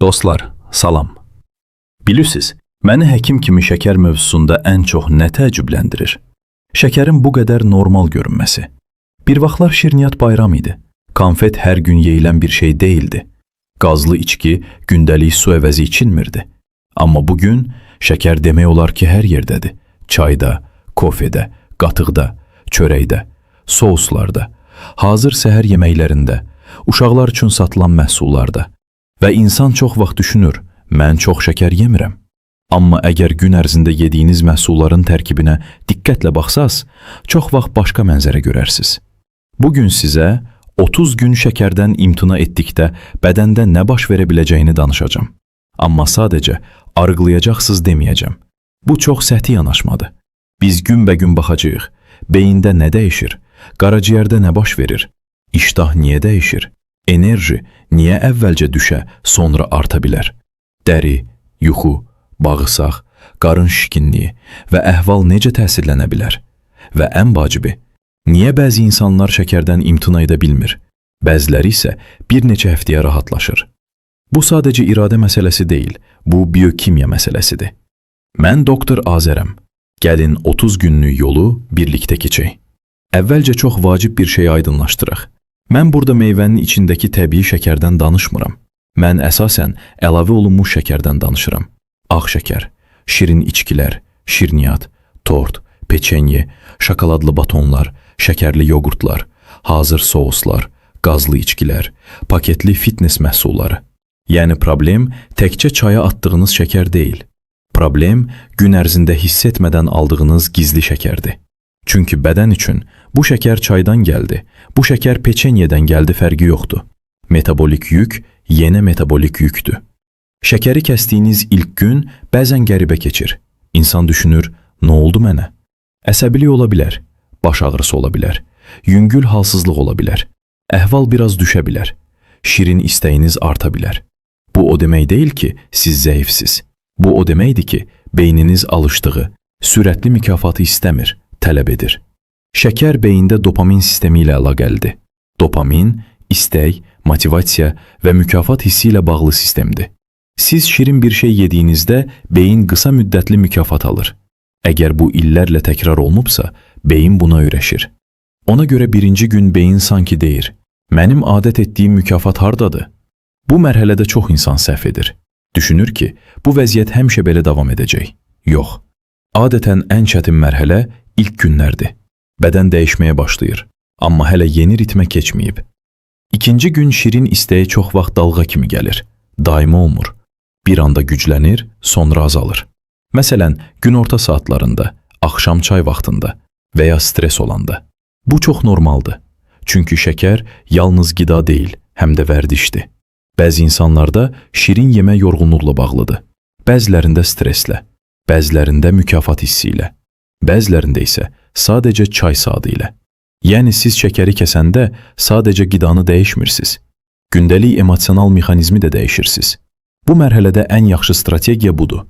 Dostlar, salam. Bilirsiniz, məni həkim kimi şəkər mövzusunda ən çox nə təəccübləndirir? Şəkərin bu qədər normal görünməsi. Bir vaxtlar şirniyyat bayram idi. Konfet hər gün yeyilən bir şey deyildi. Qazlı içki gündəlik su əvəzi içilmirdi. Amma bugün şəkər demək olar ki, hər yerdədir. Çayda, kofedə, qatıqda, çörəkdə, souslarda, hazır səhər yeməklərində, uşaqlar üçün satılan məhsullarda. Və insan çox vaxt düşünür, mən çox şəkər yemirəm. Amma əgər gün ərzində yediyiniz məhsulların tərkibinə diqqətlə baxsaz, çox vaxt başqa mənzərə görərsiniz. Bugün sizə 30 gün şəkərdən imtina etdikdə bədəndə nə baş verə biləcəyini danışacağım. Amma sadəcə arıqlayacaqsınız deməyəcəm. Bu çox səthi yanaşmadır. Biz günbəgün baxacağıq. Beyində nə dəyişir? Qaraciyərdə nə baş verir? İştah niyə dəyişir? Enerji niyə əvvəlcə düşə, sonra arta bilər? Dəri, yuxu, bağırsaq, qarın şişkinliyi və əhval necə təsirlənə bilər? Və ən vacibi, niyə bəzi insanlar şəkərdən imtina edə bilmir? Bəziləri isə bir neçə həftəyə rahatlaşır. Bu sadəcə iradə məsələsi deyil, bu biokimya məsələsidir. Mən doktor Azərəm. Gəlin 30 günlük yolu birlikdə keçək. Əvvəlcə çox vacib bir şey aydınlaşdıraq. Mən burada meyvənin içindəki təbii şəkərdən danışmıram. Mən əsasən əlavə olunmuş şəkərdən danışıram. Ağ şəkər, şirin içkilər, şirniyyat, tort, peçenye, şokoladlı batonlar, şəkərli yoğurtlar, hazır souslar, qazlı içkilər, paketli fitness məhsulları. Yəni problem təkcə çaya atdığınız şəkər deyil. Problem gün ərzində hiss etmədən aldığınız gizli şəkərdir. Çünki bədən üçün bu şəkər çaydan gəldi, bu şəkər peçenyeden gəldi fərqi yoxdur. Metabolik yük yenə metabolik yükdür. Şəkəri kəsdiyiniz ilk gün bəzən qəribə keçir. İnsan düşünür, nə oldu mənə? Əsəbilik ola bilər, baş ağrısı ola bilər, yüngül halsızlıq ola bilər, əhval biraz düşə bilər, şirin istəyiniz arta bilər. Bu o demək deyil ki, siz zəifsiz. Bu o deməkdir ki, beyniniz alışdığı, sürətli mükafatı istəmir, tələb edir. Şəkər beyində dopamin sistemi ilə əlaqəlidir. Dopamin, istək, motivasiya və mükafat hissi ilə bağlı sistemdir. Siz şirin bir şey yediyinizdə beyin qısa müddətli mükafat alır. Əgər bu illərlə təkrar olunubsa, beyin buna öyrəşir. Ona görə birinci gün beyin sanki deyir, mənim adət etdiyim mükafat hardadır? Bu mərhələdə çox insan səhv edir. Düşünür ki, bu vəziyyət həmişə belə davam edəcək. Yox. Adətən ən çətin mərhələ ilk günlərdir. Bədən dəyişməyə başlayır, amma hələ yeni ritmə keçməyib. İkinci gün şirin istəyi çox vaxt dalğa kimi gəlir, daimi olmur. Bir anda güclənir, sonra azalır. Məsələn, günorta saatlarında, axşam çay vaxtında və ya stres olanda. Bu çox normaldır. Çünki şəkər yalnız qida deyil, həm də vərdişdir. Bəzi insanlarda şirin yemə yorğunluqla bağlıdır. Bəzilərində streslə, bəzilərində mükafat hissi ilə, bəzilərində isə sadəcə çay sadı ilə. Yəni siz şəkəri kəsəndə sadəcə qidanı dəyişmirsiniz. Gündəlik emosional mexanizmi də dəyişirsiniz. Bu mərhələdə ən yaxşı strategiya budur.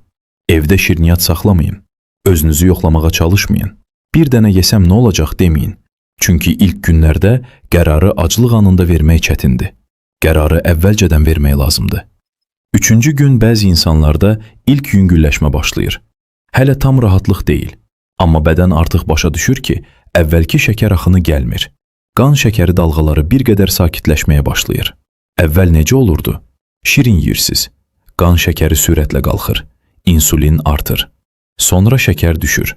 Evdə şirniyyat saxlamayın. Özünüzü yoxlamağa çalışmayın. Bir dənə yesəm nə olacaq deməyin. Çünki ilk günlərdə qərarı aclıq anında vermək çətindir. Qərarı əvvəlcədən vermək lazımdır. Üçüncü gün bəzi insanlarda ilk yüngülləşmə başlayır. Hələ tam rahatlıq deyil. Amma bədən artıq başa düşür ki, əvvəlki şəkər axını gəlmir. Qan şəkəri dalğaları bir qədər sakitləşməyə başlayır. Əvvəl necə olurdu? Şirin yeyirsiz. Qan şəkəri sürətlə qalxır. İnsulin artır. Sonra şəkər düşür.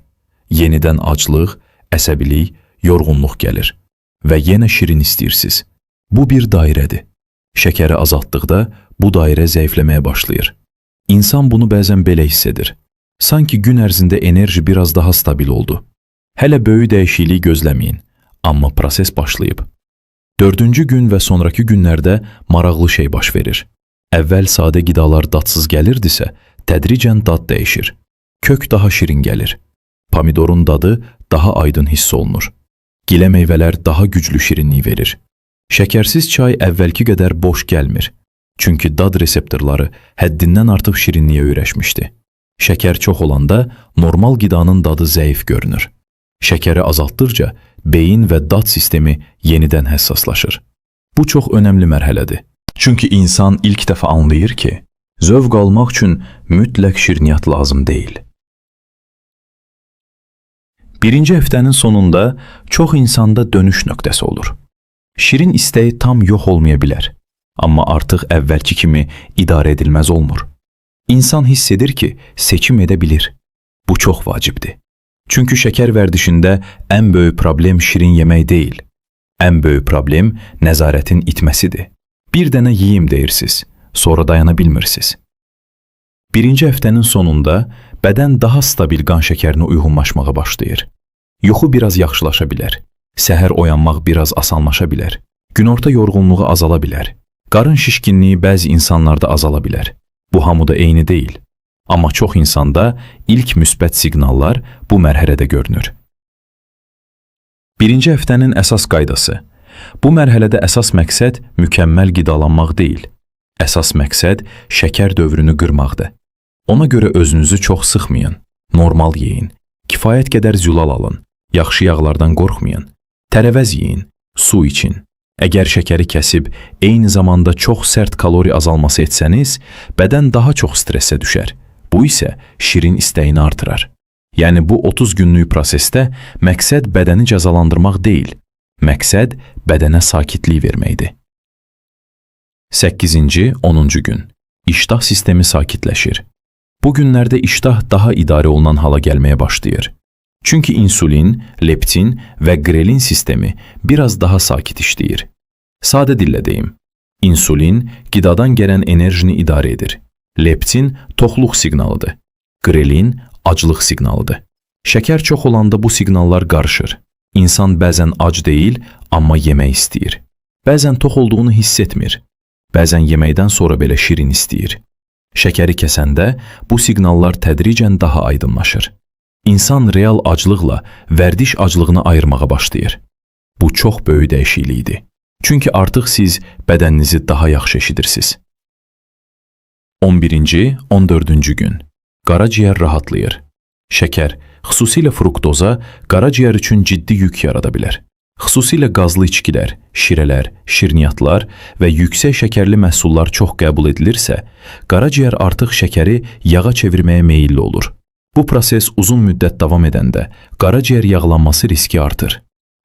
Yenidən aclıq, əsəbilik, yorğunluq gəlir. Və yenə şirin istəyirsiz. Bu bir dairədir. Şəkəri azaltdıqda bu dairə zəifləməyə başlayır. İnsan bunu bəzən belə hiss edir. Sanki gün ərzində enerji biraz daha stabil oldu. Hələ böyük dəyişiklik gözləməyin, amma proses başlayıb. Dördüncü gün və sonraki günlərdə maraqlı şey baş verir. Əvvəl sadə qidalar dadsız gəlirdisə, tədricən dad dəyişir. Kök daha şirin gəlir. Pomidorun dadı daha aydın hiss olunur. Gilə meyvələr daha güclü şirinlik verir. Şəkərsiz çay əvvəlki qədər boş gəlmir. Çünki dad reseptorları həddindən artıq şirinliyə öyrəşmişdi. Şəkər çox olanda normal qidanın dadı zəif görünür. Şəkəri azaltdıqca beyin və dad sistemi yenidən həssaslaşır. Bu çox önəmli mərhələdir. Çünki insan ilk dəfə anlayır ki, Zövq almaq üçün mütləq şirniyyat lazım deyil. Birinci həftənin sonunda çox insanda dönüş nöqtəsi olur. Şirin istəyi tam yox olmaya bilər, amma artıq əvvəlki kimi idarə edilməz olmur. İnsan hiss edir ki, seçim edə bilir. Bu çox vacibdir. Çünki şəkər vərdişində ən böyük problem şirin yemək deyil. Ən böyük problem nəzarətin itməsidir. Bir dənə yeyim deyirsiniz, sonra dayana bilmirsiniz. Birinci həftənin sonunda bədən daha stabil qan şəkərinə uyğunlaşmağa başlayır. Yuxu biraz yaxşılaşa bilər. Səhər oyanmaq biraz asanlaşa bilər. Günorta yorğunluğu azala bilər. Qarın şişkinliyi bəzi insanlarda azala bilər. Bu hamıda eyni deyil. Amma çox insanda ilk müsbət siqnallar bu mərhələdə görünür. Birinci həftənin əsas qaydası. Bu mərhələdə əsas məqsəd mükəmməl qidalanmaq deyil. Əsas məqsəd şəkər dövrünü qırmaqdır. Ona görə özünüzü çox sıxmayın. Normal yeyin. Kifayət qədər zülal alın. Yaxşı yağlardan qorxmayın. Tərəvəz yeyin. Su için. Əgər şəkəri kəsib, eyni zamanda çox sərt kalori azalması etsəniz, bədən daha çox stressə düşər. Bu isə şirin istəyini artırar. Yəni bu 30 günlük prosesdə məqsəd bədəni cəzalandırmaq deyil. Məqsəd bədənə sakitlik verməkdir. 8-ci, 10-cu gün. İştah sistemi sakitləşir. Bu günlərdə iştah daha idarə olunan hala gəlməyə başlayır. Çünki insulin, leptin və qrelin sistemi biraz daha sakit işləyir. Sadə dillə deyim. İnsulin qidadan gələn enerjini idarə edir. Leptin toxluq siqnalıdır. Qrelin aclıq siqnalıdır. Şəkər çox olanda bu siqnallar qarışır. İnsan bəzən ac deyil, amma yemək istəyir. Bəzən tox olduğunu hiss etmir. Bəzən yeməkdən sonra belə şirin istəyir. Şəkəri kəsəndə bu siqnallar tədricən daha aydınlaşır. İnsan real aclıqla vərdiş aclığını ayırmağa başlayır. Bu çox böyük dəyişiklikdir. Çünki artıq siz bədəninizi daha yaxşı eşidirsiniz. 11-ci, 14-cü gün. Qaraciyər rahatlayır. Şəkər, xüsusilə fruktoza, qaraciyər üçün ciddi yük yarada bilər. Xüsusilə qazlı içkilər, şirələr, şirniyyatlar və yüksək şəkərli məhsullar çox qəbul edilirsə, qaraciyər artıq şəkəri yağa çevirməyə meyilli olur. Bu proses uzun müddət davam edəndə qaraciyər yağlanması riski artır.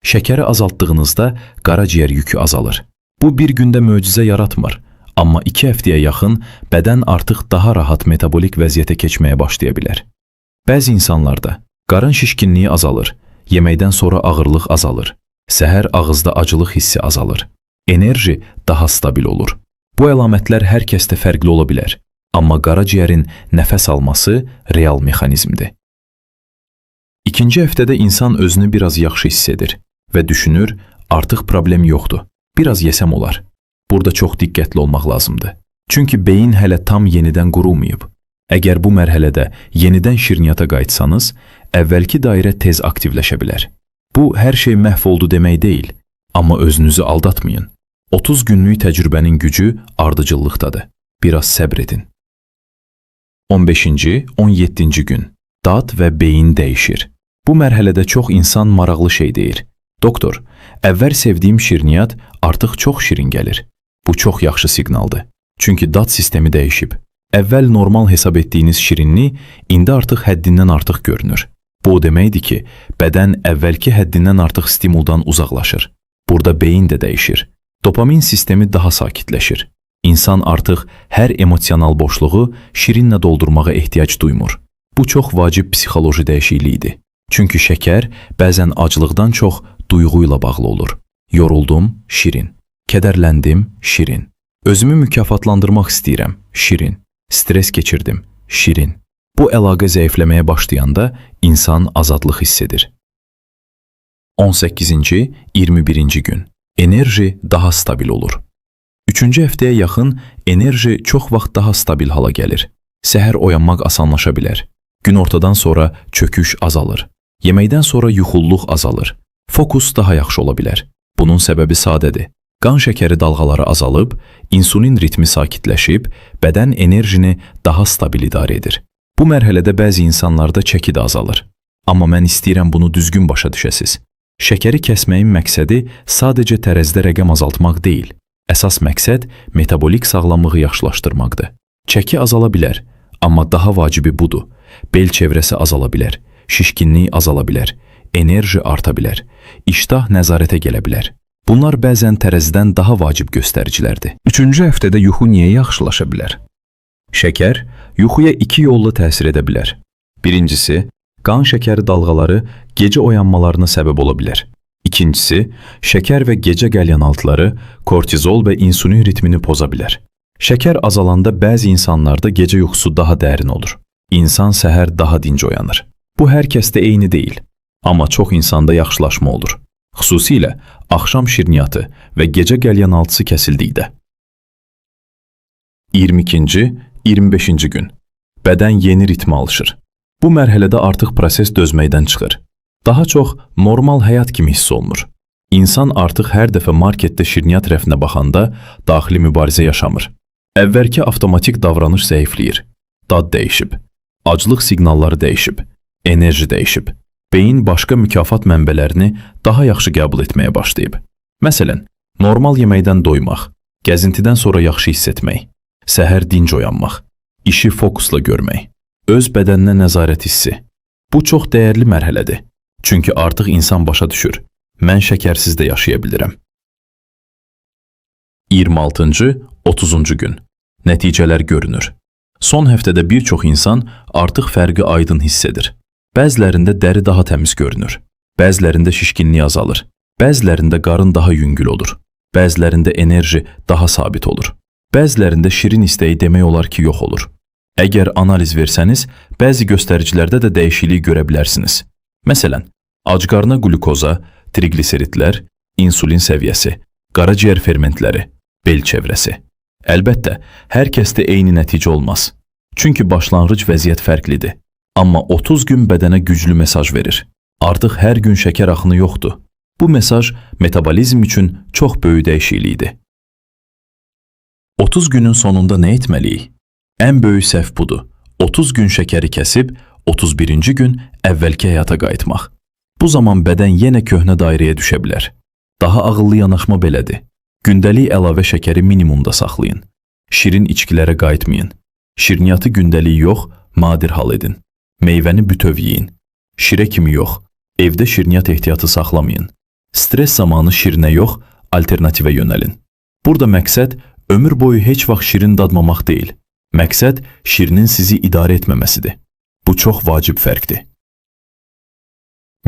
Şəkəri azaltdığınızda qaraciyər yükü azalır. Bu bir gündə möcüzə yaratmır, amma 2 həftəyə yaxın bədən artıq daha rahat metabolik vəziyyətə keçməyə başlaya bilər. Bəzi insanlarda qarın şişkinliyi azalır, yeməkdən sonra ağırlıq azalır, səhər ağızda acılıq hissi azalır, enerji daha stabil olur. Bu əlamətlər hər kəsdə fərqli ola bilər. Amma qaraciyərin nəfəs alması real mexanizmdir. İkinci həftədə insan özünü biraz yaxşı hiss edir və düşünür, artıq problem yoxdur, biraz yesəm olar. Burada çox diqqətli olmaq lazımdır. Çünki beyin hələ tam yenidən qurulmayıb. Əgər bu mərhələdə yenidən şirniyyata qayıtsanız, əvvəlki dairə tez aktivləşə bilər. Bu, hər şey məhv oldu demək deyil, amma özünüzü aldatmayın. 30 günlük təcrübənin gücü ardıcıllıqdadır. Biraz səbr edin. 15-ci, 17-ci gün. Dad və beyin dəyişir. Bu mərhələdə çox insan maraqlı şey deyir. Doktor, əvvəl sevdiyim şirniyyat artıq çox şirin gəlir. Bu çox yaxşı siqnaldır. Çünki dad sistemi dəyişib. Əvvəl normal hesab etdiyiniz şirinlik indi artıq həddindən artıq görünür. Bu o deməkdir ki, bədən əvvəlki həddindən artıq stimuldan uzaqlaşır. Burada beyin də dəyişir. Dopamin sistemi daha sakitləşir. İnsan artıq hər emosional boşluğu şirinlə doldurmağa ehtiyac duymur. Bu çox vacib psixoloji dəyişiklikdir. Çünki şəkər bəzən aclıqdan çox duyğu ilə bağlı olur. Yoruldum, şirin. Kədərləndim, şirin. Özümü mükafatlandırmaq istəyirəm, şirin. Stres keçirdim, şirin. Bu əlaqə zəifləməyə başlayanda insan azadlıq hiss edir. 18-ci, 21-ci gün. Enerji daha stabil olur. 3-cü həftəyə yaxın enerji çox vaxt daha stabil hala gəlir. Səhər oyanmaq asanlaşa bilər. Günortadan sonra çöküş azalır. Yeməkdən sonra yuxulluq azalır. Fokus daha yaxşı ola bilər. Bunun səbəbi sadədir. Qan şəkəri dalğaları azalıb, insulin ritmi sakitləşib, bədən enerjini daha stabil idarə edir. Bu mərhələdə bəzi insanlarda çəki də azalır. Amma mən istəyirəm bunu düzgün başa düşəsiz. Şəkəri kəsməyin məqsədi sadəcə tərəzidə rəqəm azaltmaq deyil. Əsas məqsəd metabolik sağlamlığı yaxşılaşdırmaqdır. Çəki azala bilər, amma daha vacibi budur. Bel çevrəsi azala bilər, şişkinlik azala bilər, enerji arta bilər, iştah nəzarətə gələ bilər. Bunlar bəzən tərəzidən daha vacib göstəricilərdir. 3-cü həftədə yuxu niyə yaxşılaşa bilər? Şəkər yuxuya iki yolla təsir edə bilər. Birincisi, qan şəkəri dalğaları gecə oyanmalarına səbəb ola bilər. İkincisi, şəkər və gecə qəlyanaltıları kortizol və insulin ritmini poza bilər. Şəkər azalanda bəzi insanlarda gecə yuxusu daha dərin olur. İnsan səhər daha dinc oyanır. Bu hər kəsdə eyni deyil, amma çox insanda yaxşılaşma olur. Xüsusilə axşam şirniyyatı və gecə qəlyanaltısı kəsildikdə. 22-ci, 25-ci gün. Bədən yeni ritmə alışır. Bu mərhələdə artıq proses dözməkdən çıxır. Daha çox normal həyat kimi hiss olunur. İnsan artıq hər dəfə marketdə şirniyyat rəfinə baxanda daxili mübarizə yaşamır. Əvvəlki avtomatik davranış zəifləyir. Dad dəyişib. Aclıq siqnalları dəyişib. Enerji dəyişib. Beyin başqa mükafat mənbələrini daha yaxşı qəbul etməyə başlayıb. Məsələn, normal yeməkdən doymaq, gəzintidən sonra yaxşı hiss etmək, səhər dinc oyanmaq, işi fokusla görmək, öz bədəninə nəzarət hissi. Bu çox dəyərli mərhələdir. Çünki artıq insan başa düşür, mən şəkərsiz də yaşaya bilirəm. 26-cı, 30-cu gün. Nəticələr görünür. Son həftədə bir çox insan artıq fərqi aydın hiss edir. Bəzilərində dəri daha təmiz görünür. Bəzilərində şişkinlik azalır. Bəzilərində qarın daha yüngül olur. Bəzilərində enerji daha sabit olur. Bəzilərində şirin istəyi demək olar ki, yox olur. Əgər analiz versəniz, bəzi göstəricilərdə də dəyişiklik görə bilərsiniz. Məsələn, acqarna qlukoza, triqliseritlər, insulin səviyyəsi, qaraciyər fermentləri, bel çevrəsi. Əlbəttə, hər kəsdə eyni nəticə olmaz. Çünki başlanğıc vəziyyət fərqlidir. Amma 30 gün bədənə güclü mesaj verir. Artıq hər gün şəkər axını yoxdur. Bu mesaj metabolizm üçün çox böyük dəyişiklikdir. 30 günün sonunda nə etməliyik? Ən böyük səhv budur. 30 gün şəkəri kəsib, 31-ci gün əvvəlki həyata qayıtmaq. Bu zaman bədən yenə köhnə dairəyə düşə bilər. Daha ağıllı yanaşma belədir. Gündəlik əlavə şəkəri minimumda saxlayın. Şirin içkilərə qayıtmayın. Şirniyyatı gündəlik yox, nadir hal edin. Meyvəni bütöv yeyin. Şirə kimi yox, evdə şirniyyat ehtiyatı saxlamayın. Stres zamanı şirinə yox, alternativə yönəlin. Burada məqsəd ömür boyu heç vaxt şirin dadmamaq deyil. Məqsəd şirinin sizi idarə etməməsidir. Bu çox vacib fərqdir.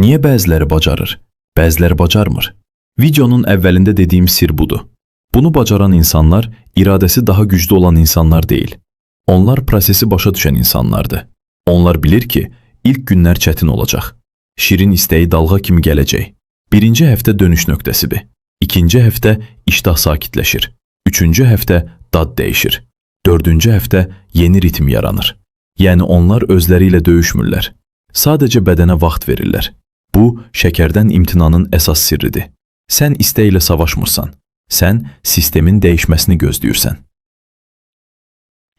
Niyə bəziləri bacarır, bəziləri bacarmır? Videonun əvvəlində dediyim sir budur. Bunu bacaran insanlar iradəsi daha güclü olan insanlar deyil. Onlar prosesi başa düşən insanlardır. Onlar bilir ki, ilk günlər çətin olacaq. Şirin istəyi dalğa kimi gələcək. Birinci həftə dönüş nöqtəsidir. İkinci həftə iştah sakitləşir. Üçüncü həftə dad dəyişir. Dördüncü həftə yeni ritm yaranır. Yəni onlar özləri ilə döyüşmürlər. Sadəcə bədənə vaxt verirlər. Bu, şəkərdən imtinanın əsas sirridir. Sən istəklə savaşmırsan. Sən sistemin dəyişməsini gözləyirsən.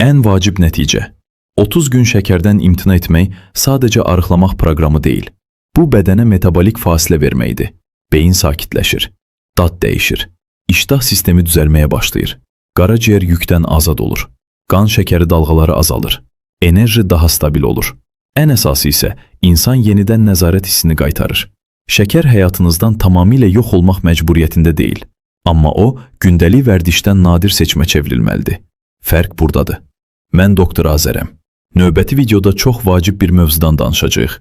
Ən vacib nəticə. 30 gün şəkərdən imtina etmək sadəcə arıqlamaq proqramı deyil. Bu, bədənə metabolik fasilə verməkdir. Beyin sakitləşir. Dad dəyişir. İştah sistemi düzəlməyə başlayır. Qaraciyər yükdən azad olur. Qan şəkəri dalğaları azalır. Enerji daha stabil olur. Ən əsası isə insan yenidən nəzarət hissini qaytarır. Şəkər həyatınızdan tamamilə yox olmaq məcburiyyətində deyil. Amma o, gündəlik vərdişdən nadir seçmə çevrilməlidir. Fərq buradadır. Mən doktor Azərəm. Növbəti videoda çox vacib bir mövzudan danışacağıq.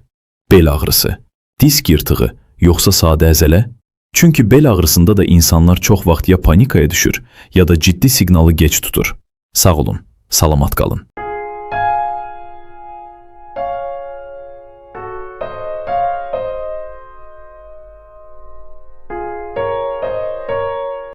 Bel ağrısı. Disk yırtığı, yoxsa sadə əzələ? Çünki bel ağrısında da insanlar çox vaxt ya panikaya düşür, ya da ciddi siqnalı gec tutur. Sağ olun, salamat qalın.